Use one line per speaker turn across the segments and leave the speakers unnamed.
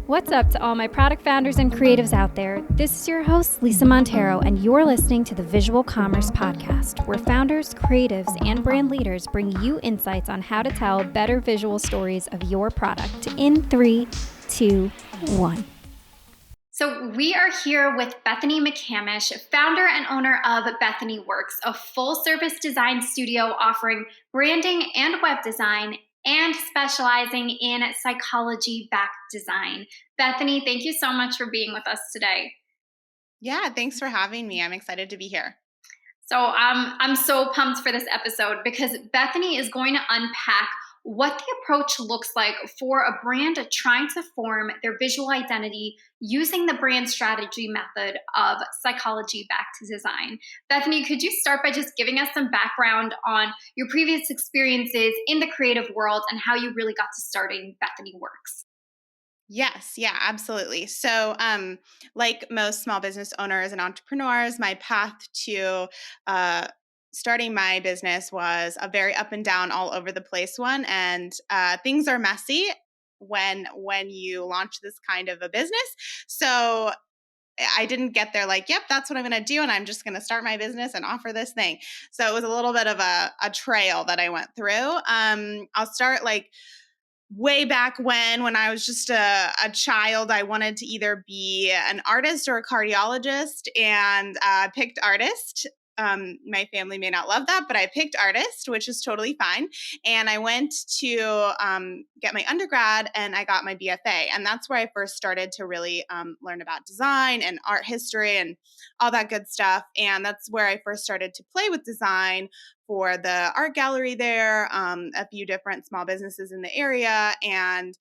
What's up to all my product founders and creatives out there? This is your host, Lisa Montero, and you're listening to the Visual Commerce Podcast, where founders, creatives, and brand leaders bring you insights on how to tell better visual stories of your product in 3, 2, 1.
So we are here with Bethany McCamish, founder and owner of Bethany Works, a full-service design studio offering branding and web design and specializing in psychology-backed design. Bethany, thank you so much for being with us today.
Yeah, thanks for having me. I'm excited to be here.
So I'm so pumped for this episode because Bethany is going to unpack what the approach looks like for a brand trying to form their visual identity using the brand strategy method of psychology-backed design. Bethany, could you start by just giving us some background on your previous experiences in the creative world and how you really got to starting Bethany Works?
Yes, yeah, absolutely. So, like most small business owners and entrepreneurs, my path to starting my business was a very up and down, all over the place one, and things are messy when you launch this kind of a business. So I didn't get there like, yep, that's what I'm going to do. And I'm just going to start my business and offer this thing. So it was a little bit of a trail that I went through. I'll start like way back when I was just a child. I wanted to either be an artist or a cardiologist, and picked artist. My family may not love that, but I picked artist, which is totally fine. And I went to get my undergrad, and I got my BFA. And that's where I first started to really learn about design and art history and all that good stuff. And that's where I first started to play with design for the art gallery there, a few different small businesses in the area. And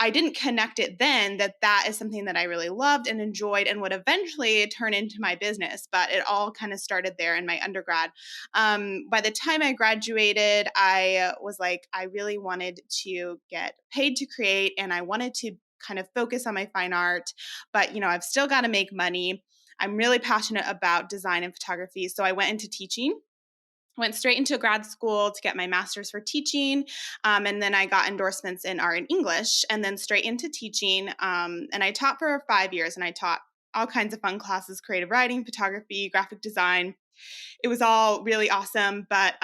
I didn't connect it then that is something that I really loved and enjoyed and would eventually turn into my business. But it all kind of started there in my undergrad. By the time I graduated, I was like, I really wanted to get paid to create, and I wanted to kind of focus on my fine art. But, I've still got to make money. I'm really passionate about design and photography. So I went into teaching. Went straight into grad school to get my master's for teaching. And then I got endorsements in art and English, and then straight into teaching. And I taught for 5 years, and I taught all kinds of fun classes: creative writing, photography, graphic design. It was all really awesome. But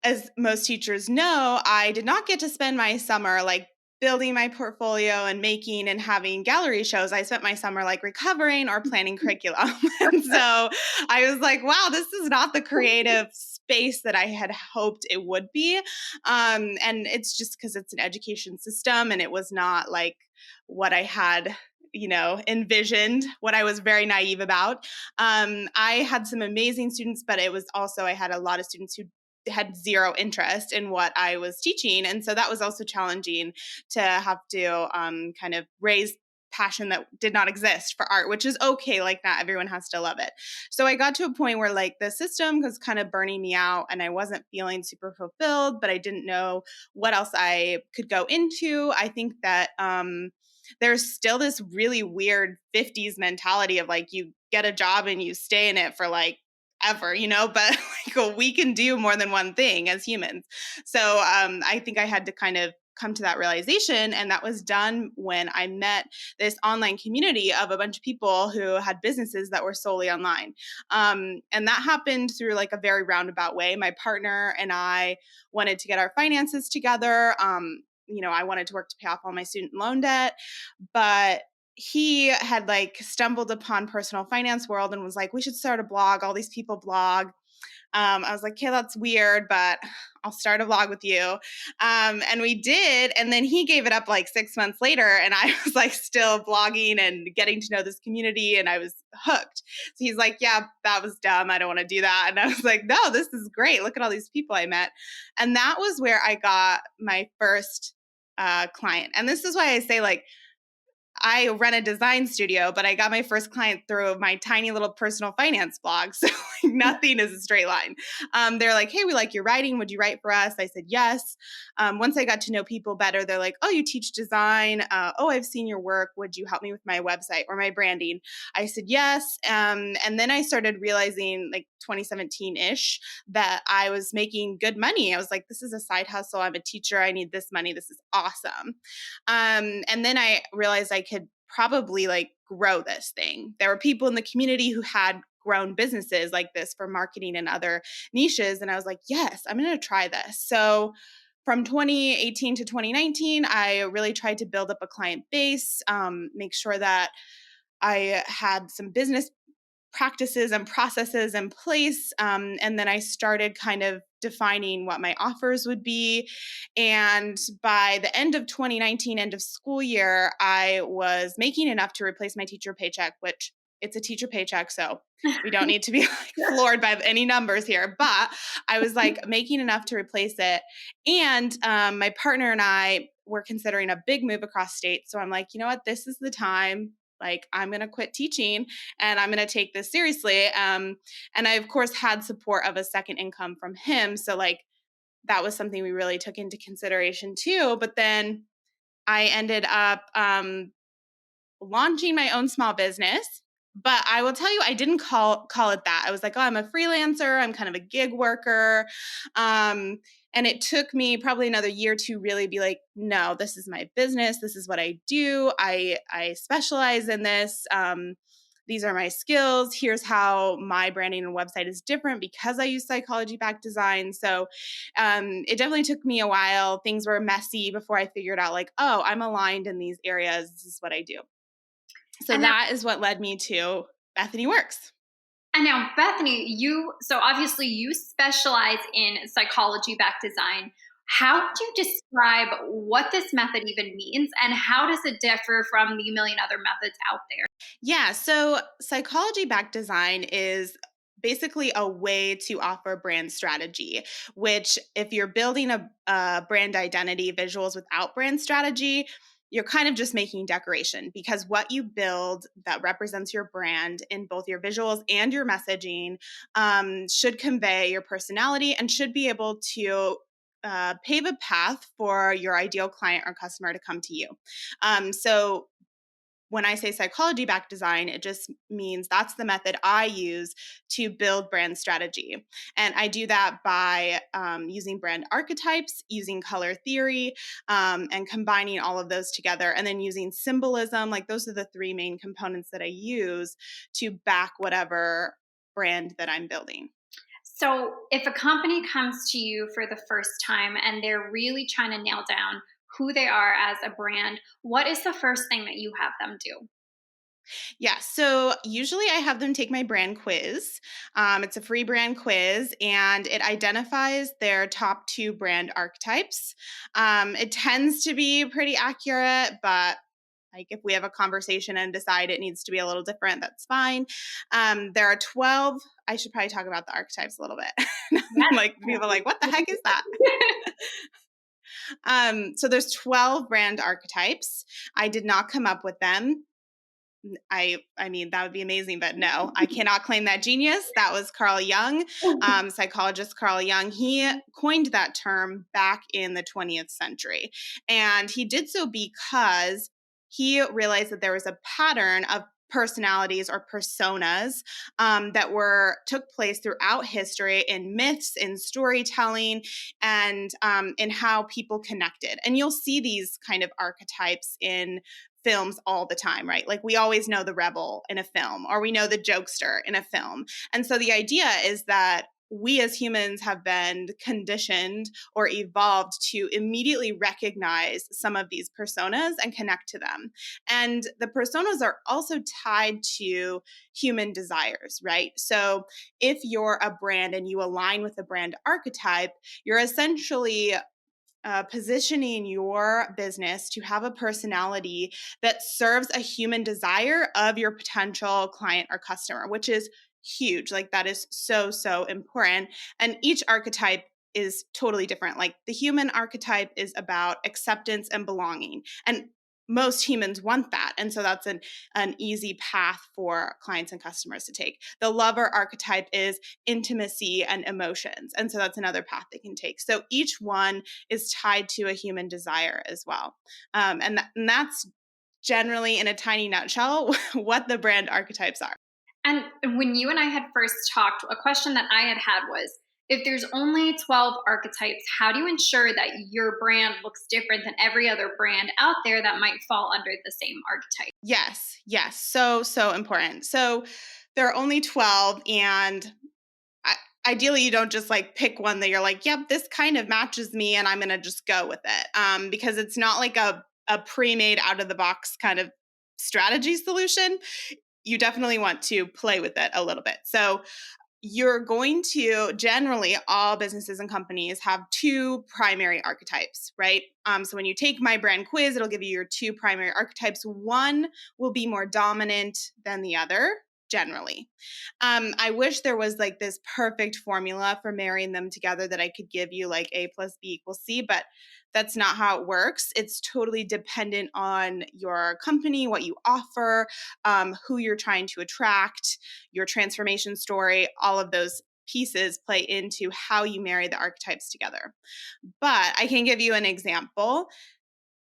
as most teachers know, I did not get to spend my summer like building my portfolio and making and having gallery shows. I spent my summer like recovering or planning curriculum. And so I was like, wow, this is not the creative space that I had hoped it would be. And it's just because it's an education system, and it was not like what I had envisioned, what I was very naive about. I had some amazing students, but it was also, I had a lot of students who had zero interest in what I was teaching. And so that was also challenging to have to kind of raise passion that did not exist for art, which is okay. Like, not everyone has to love it. So I got to a point where like the system was kind of burning me out, and I wasn't feeling super fulfilled, but I didn't know what else I could go into. I think that there's still this really weird 50s mentality of like, you get a job and you stay in it for like ever, but like we can do more than one thing as humans. So I think I had to kind of come to that realization, and that was done when I met this online community of a bunch of people who had businesses that were solely online. And that happened through like a very roundabout way. My partner and I wanted to get our finances together. I wanted to work to pay off all my student loan debt, but he had like stumbled upon personal finance world and was like, we should start a blog. All these people blog. I was like, okay, that's weird, but I'll start a blog with you. And we did. And then he gave it up like 6 months later. And I was like still blogging and getting to know this community, and I was hooked. So he's like, yeah, that was dumb. I don't want to do that. And I was like, no, this is great. Look at all these people I met. And that was where I got my first client. And this is why I say like, I run a design studio, but I got my first client through my tiny little personal finance blog. So like, nothing is a straight line. They're like, hey, we like your writing. Would you write for us? I said, yes. Once I got to know people better, they're like, oh, you teach design. Oh, I've seen your work. Would you help me with my website or my branding? I said, yes. And then I started realizing like 2017-ish that I was making good money. I was like, this is a side hustle. I'm a teacher. I need this money. This is awesome. And then I realized I could probably like grow this thing. There were people in the community who had grown businesses like this for marketing and other niches. And I was like, yes, I'm going to try this. So from 2018 to 2019, I really tried to build up a client base, make sure that I had some business practices and processes in place. And then I started kind of defining what my offers would be. And by the end of 2019, end of school year, I was making enough to replace my teacher paycheck, which it's a teacher paycheck. So we don't need to be like floored by any numbers here, but I was like making enough to replace it. And my partner and I were considering a big move across state. So I'm like, you know what? This is the time. Like, I'm going to quit teaching and I'm going to take this seriously. And I, of course, had support of a second income from him. So, like, that was something we really took into consideration too. But then I ended up launching my own small business. But I will tell you, I didn't call it that. I was like, oh, I'm a freelancer. I'm kind of a gig worker. And it took me probably another year to really be like, no, this is my business. This is what I do. I specialize in this. These are my skills. Here's how my branding and website is different because I use psychology-backed design. So it definitely took me a while. Things were messy before I figured out like, oh, I'm aligned in these areas. This is what I do. So that is what led me to Bethany Works.
And now, Bethany, so obviously you specialize in psychology-backed design. How would you describe what this method even means, and how does it differ from the million other methods out there?
Yeah, so psychology-backed design is basically a way to offer brand strategy, which if you're building a brand identity, visuals without brand strategy, you're kind of just making decoration, because what you build that represents your brand in both your visuals and your messaging should convey your personality and should be able to pave a path for your ideal client or customer to come to you. So when I say psychology backed design, it just means that's the method I use to build brand strategy. And I do that by using brand archetypes, using color theory, and combining all of those together, and then using symbolism. Like, those are the three main components that I use to back whatever brand that I'm building.
So if a company comes to you for the first time and they're really trying to nail down who they are as a brand, what is the first thing that you have them do?
Yeah, so usually I have them take my brand quiz. It's a free brand quiz, and it identifies their top 2 brand archetypes. It tends to be pretty accurate, but like if we have a conversation and decide it needs to be a little different, that's fine. There are 12. I should probably talk about the archetypes a little bit. Like, people are like, what the heck is that? So there's 12 brand archetypes. I did not come up with them. I mean, that would be amazing, but no, I cannot claim that genius. That was Carl Jung, psychologist Carl Jung. He coined that term back in the 20th century. And he did so because he realized that there was a pattern of personalities or personas that took place throughout history in myths, in storytelling, and in how people connected. And you'll see these kind of archetypes in films all the time, right? Like, we always know the rebel in a film, or we know the jokester in a film. And so the idea is that we as humans have been conditioned or evolved to immediately recognize some of these personas and connect to them. And the personas are also tied to human desires, right? So if you're a brand and you align with a brand archetype, you're essentially positioning your business to have a personality that serves a human desire of your potential client or customer, which is huge. Like, that is so, so important. And each archetype is totally different. Like, the human archetype is about acceptance and belonging. And most humans want that. And so that's an easy path for clients and customers to take. The lover archetype is intimacy and emotions. And so that's another path they can take. So each one is tied to a human desire as well. And that's generally, in a tiny nutshell, what the brand archetypes are.
And when you and I had first talked, a question that I had was, if there's only 12 archetypes, how do you ensure that your brand looks different than every other brand out there that might fall under the same archetype?
Yes. So important. So there are only 12, and ideally you don't just like pick one that you're like, yep, this kind of matches me and I'm going to just go with it. Because it's not like a pre-made out of the box kind of strategy solution. You definitely want to play with it a little bit. So you're going to, generally, all businesses and companies have two primary archetypes, right? So when you take my brand quiz, it'll give you your two primary archetypes. One will be more dominant than the other, generally. I wish there was like this perfect formula for marrying them together that I could give you like A plus B equals C, but that's not how it works. It's totally dependent on your company, what you offer, who you're trying to attract, your transformation story. All of those pieces play into how you marry the archetypes together. But I can give you an example.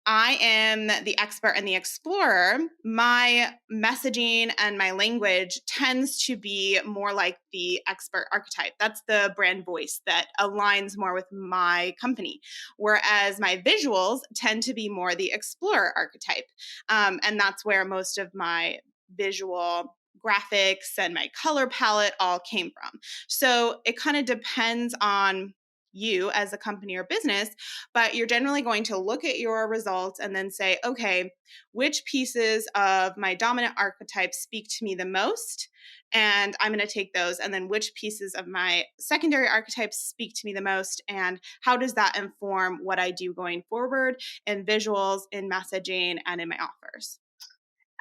I am the expert and the explorer. My messaging and my language tends to be more like the expert archetype. That's the brand voice that aligns more with my company. Whereas my visuals tend to be more the explorer archetype. And that's where most of my visual graphics and my color palette all came from. So it kind of depends on you as a company or business, but you're generally going to look at your results and then say, okay, which pieces of my dominant archetype speak to me the most? And I'm going to take those. And then which pieces of my secondary archetypes speak to me the most? And how does that inform what I do going forward in visuals, in messaging, and in my offers?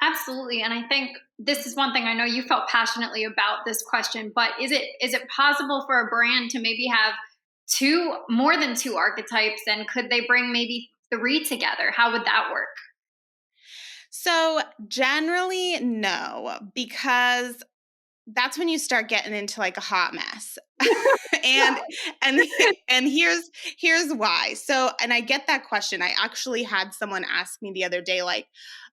Absolutely. And I think this is one thing I know you felt passionately about this question, but is it possible for a brand to maybe have more than two archetypes, and could they bring maybe three together? How would that work?
So generally, no, because that's when you start getting into like a hot mess. and and and here's why. So, and I get that question. I actually had someone ask me the other day, like,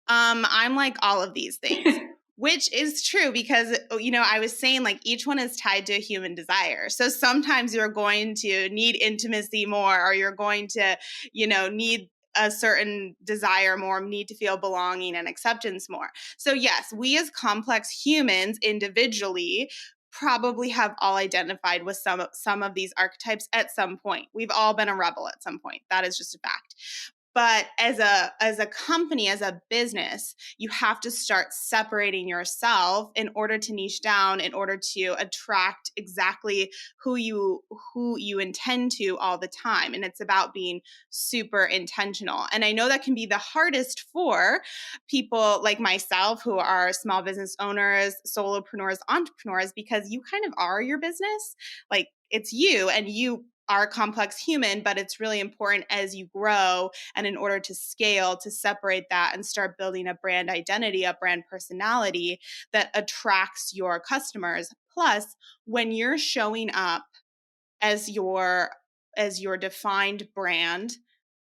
I'm like all of these things. Which is true because, I was saying like each one is tied to a human desire. So sometimes you're going to need intimacy more, or you're going to, need a certain desire more, need to feel belonging and acceptance more. So yes, we as complex humans individually probably have all identified with some of these archetypes at some point. We've all been a rebel at some point. That is just a fact. But as a company, as a business, you have to start separating yourself in order to niche down, in order to attract exactly who you intend to all the time. And it's about being super intentional. And I know that can be the hardest for people like myself who are small business owners, solopreneurs, entrepreneurs, because you kind of are your business. Like it's you, and you are a complex human, but it's really important as you grow and in order to scale, to separate that and start building a brand identity, a brand personality that attracts your customers. Plus, when you're showing up as your defined brand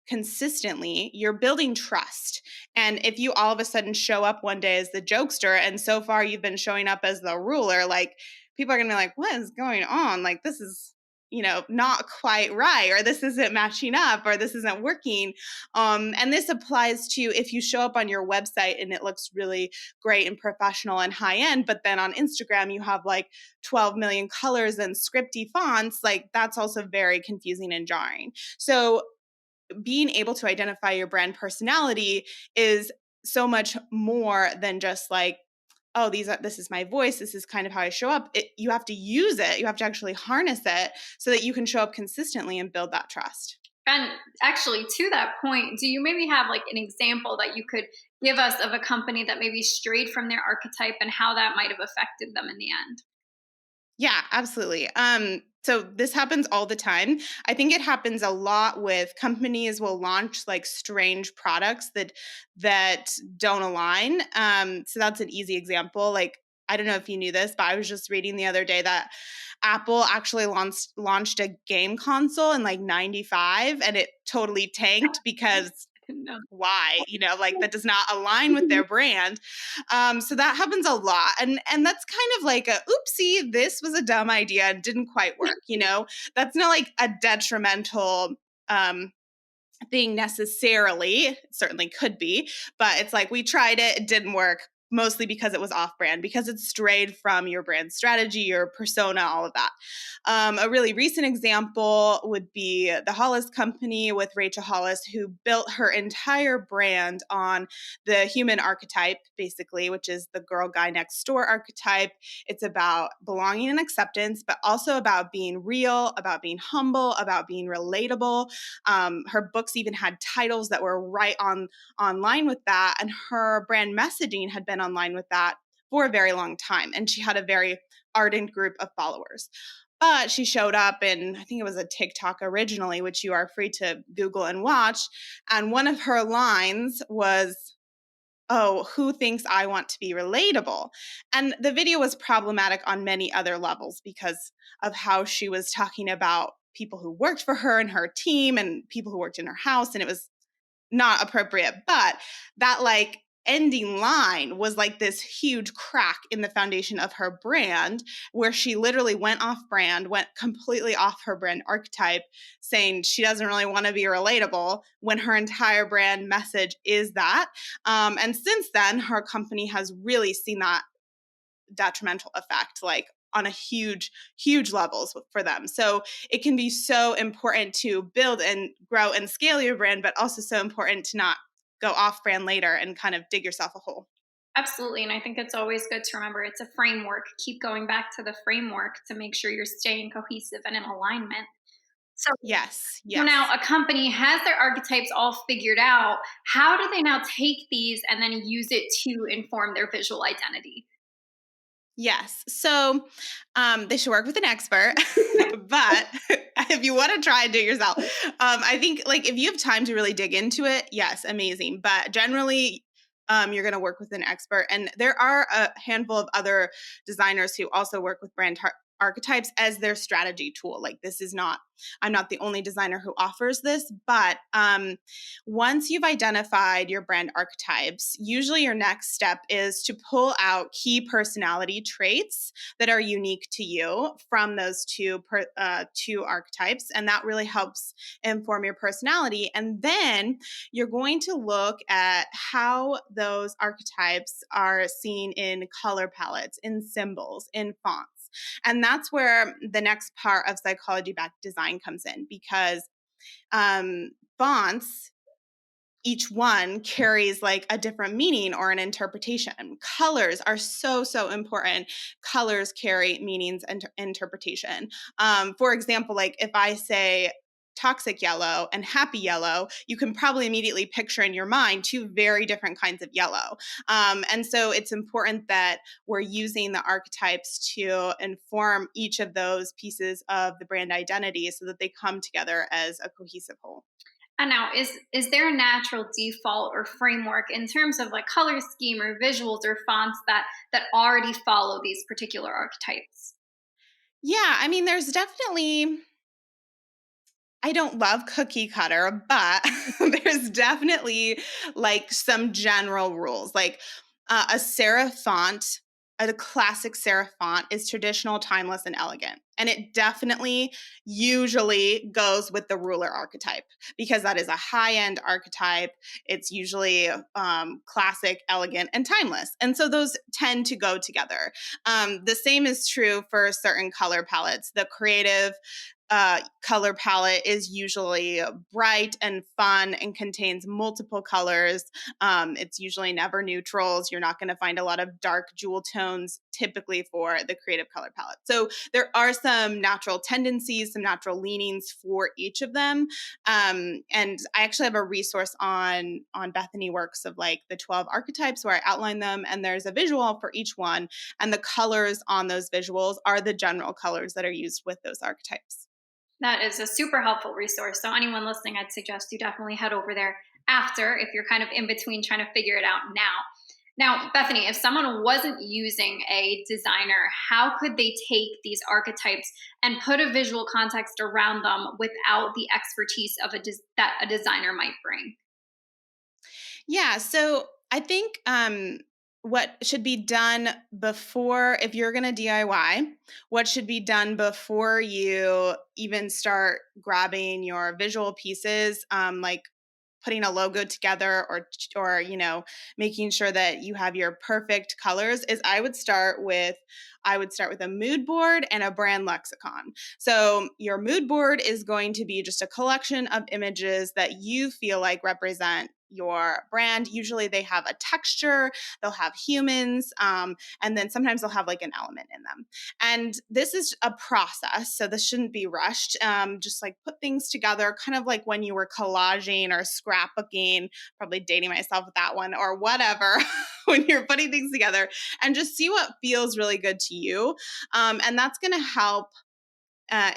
consistently, you're building trust. And if you all of a sudden show up one day as the jokester, and so far you've been showing up as the ruler, like people are going to be like, what is going on? Like, this is, not quite right, or this isn't matching up, or this isn't working. And this applies to if you show up on your website and it looks really great and professional and high end, but then on Instagram you have like 12 million colors and scripty fonts, like that's also very confusing and jarring. So being able to identify your brand personality is so much more than just like, oh, this is my voice, this is kind of how I show up. You have to use it, you have to actually harness it so that you can show up consistently and build that trust.
And actually, to that point, do you maybe have like an example that you could give us of a company that maybe strayed from their archetype and how that might have affected them in the end?
Yeah, absolutely. So this happens all the time. I think it happens a lot with companies will launch like strange products that don't align. So that's an easy example. Like I don't know if you knew this, but I was just reading the other day that Apple actually launched a game console in like 95 and it totally tanked because
No.
why, like that does not align with their brand. So that happens a lot, and that's kind of like a oopsie, this was a dumb idea and didn't quite work. That's not like a detrimental thing necessarily. It certainly could be, but it's like we tried it, it didn't work. Mostly because it was off brand, because it strayed from your brand strategy, your persona, all of that. A really recent example would be the Hollis Company with Rachel Hollis, who built her entire brand on the human archetype, basically, which is the girl guy next door archetype. It's about belonging and acceptance, but also about being real, about being humble, about being relatable. Her books even had titles that were right online with that, and her brand messaging had been online with that for a very long time, and she had a very ardent group of followers. But she showed up in, I think it was a TikTok originally, which you are free to Google and watch, and one of her lines was, "Oh, who thinks I want to be relatable?" And the video was problematic on many other levels because of how she was talking about people who worked for her and her team and people who worked in her house, and it was not appropriate. But that like ending line was like this huge crack in the foundation of her brand, where she literally went off brand, went completely off her brand archetype, saying she doesn't really want to be relatable when her entire brand message is that. And since then, her company has really seen that detrimental effect, like on a huge levels for them. So it can be so important to build and grow and scale your brand, but also so important to not go off brand later and kind of dig yourself a hole.
Absolutely. And I think it's always good to remember it's a framework. Keep going back to the framework to make sure you're staying cohesive and in alignment. So,
Yes,
now
yes.
a company has their archetypes all figured out. How do they now take these and then use it to inform their visual identity?
Yes. So they should work with an expert, but if you want to try and do it yourself, I think like if you have time to really dig into it, yes, amazing. But generally, you're going to work with an expert. And there are a handful of other designers who also work with archetypes as their strategy tool. Like this is not, I'm not the only designer who offers this, but once you've identified your brand archetypes, usually your next step is to pull out key personality traits that are unique to you from those two archetypes, and that really helps inform your personality. And then you're going to look at how those archetypes are seen in color palettes, in symbols, in fonts. And that's where the next part of psychology backed design comes in, because fonts, each one carries like a different meaning or an interpretation. Colors are so important. Colors carry meanings and interpretation. For example, like if I say toxic yellow and happy yellow, you can probably immediately picture in your mind two very different kinds of yellow. And so it's important that we're using the archetypes to inform each of those pieces of the brand identity so that they come together as a cohesive whole.
And now, is there a natural default or framework in terms of like color scheme or visuals or fonts that already follow these particular archetypes?
Yeah, I mean, there's definitely, I don't love cookie cutter, but there's definitely like some general rules. Like a serif font, a classic serif font is traditional, timeless, and elegant. And it definitely usually goes with the ruler archetype because that is a high end archetype. It's usually classic, elegant, and timeless. And so those tend to go together. The same is true for certain color palettes. The creative color palette is usually bright and fun and contains multiple colors. It's usually never neutrals. You're not going to find a lot of dark jewel tones typically for the creative color palette. So there are some natural tendencies, some natural leanings for each of them. And I actually have a resource on Bethany Works of like the 12 archetypes where I outline them, and there's a visual for each one. And the colors on those visuals are the general colors that are used with those archetypes.
That is a super helpful resource. So anyone listening, I'd suggest you definitely head over there after if you're kind of in between trying to figure it out now. Now, Bethany, if someone wasn't using a designer, how could they take these archetypes and put a visual context around them without the expertise of that a designer might bring?
Yeah, so I think what should be done before, if you're going to DIY, what should be done before you even start grabbing your visual pieces, like putting a logo together or making sure that you have your perfect colors, is I would start with a mood board and a brand lexicon. So your mood board is going to be just a collection of images that you feel like represent your brand. Usually they have a texture, they'll have humans, and then sometimes they'll have like an element in them. And this is a process, so this shouldn't be rushed. Just like put things together, kind of like when you were collaging or scrapbooking, probably dating myself with that one or whatever, when you're putting things together, and just see what feels really good to you. And that's going to help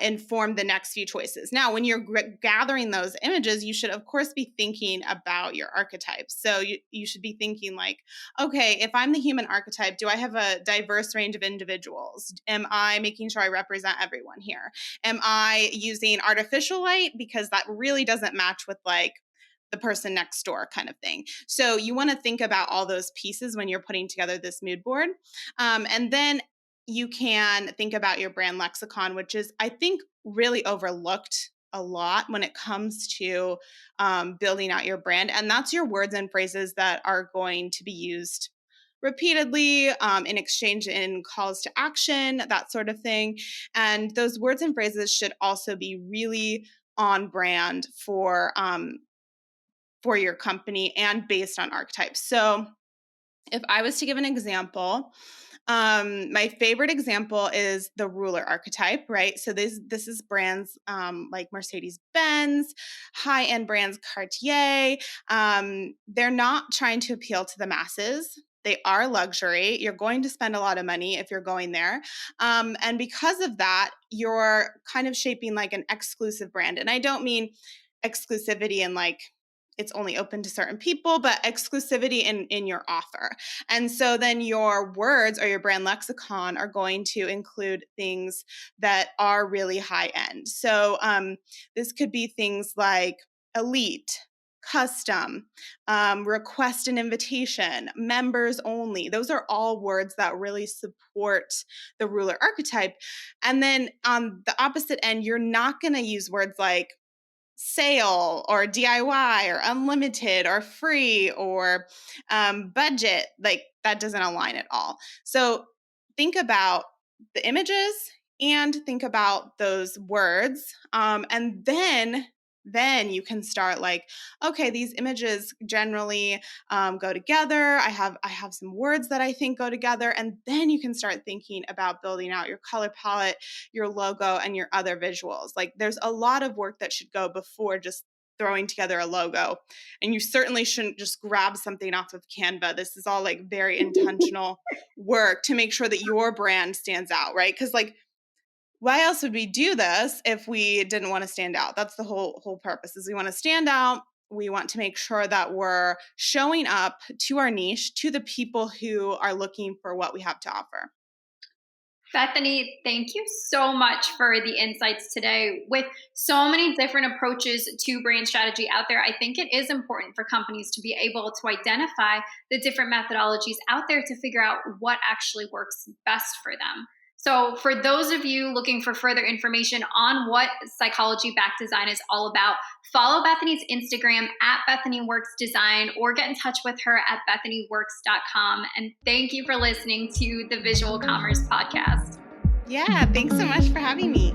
inform the next few choices. Now, when you're gathering those images, you should, of course, be thinking about your archetypes. So you should be thinking like, okay, if I'm the human archetype, do I have a diverse range of individuals? Am I making sure I represent everyone here? Am I using artificial light? Because that really doesn't match with like the person next door kind of thing. So you want to think about all those pieces when you're putting together this mood board. And then you can think about your brand lexicon, which is, I think, really overlooked a lot when it comes to building out your brand. And that's your words and phrases that are going to be used repeatedly in exchange in calls to action, that sort of thing. And those words and phrases should also be really on brand for your company and based on archetypes. So if I was to give an example, my favorite example is the ruler archetype, right? So this is brands like Mercedes-Benz, high-end brands Cartier. They're not trying to appeal to the masses. They are luxury. You're going to spend a lot of money if you're going there. And because of that, you're kind of shaping like an exclusive brand. And I don't mean exclusivity in like it's only open to certain people, but exclusivity in your offer. And so then your words or your brand lexicon are going to include things that are really high end. So this could be things like elite, custom, request an invitation, members only. Those are all words that really support the ruler archetype. And then on the opposite end, you're not going to use words like sale or DIY or unlimited or free or budget. Like that doesn't align at all. So think about the images and think about those words. And then you can start like, okay, these images generally go together. I have some words that I think go together. And then you can start thinking about building out your color palette, your logo, and your other visuals. Like there's a lot of work that should go before just throwing together a logo. And you certainly shouldn't just grab something off of Canva. This is all like very intentional work to make sure that your brand stands out, right? Because like, why else would we do this if we didn't want to stand out? That's the whole purpose, is we want to stand out. We want to make sure that we're showing up to our niche, to the people who are looking for what we have to offer.
Bethany, thank you so much for the insights today. With so many different approaches to brand strategy out there, I think it is important for companies to be able to identify the different methodologies out there to figure out what actually works best for them. So for those of you looking for further information on what psychology-backed design is all about, follow Bethany's Instagram at BethanyWorksDesign or get in touch with her at BethanyWorks.com. And thank you for listening to the Visual Commerce Podcast.
Yeah, thanks so much for having me.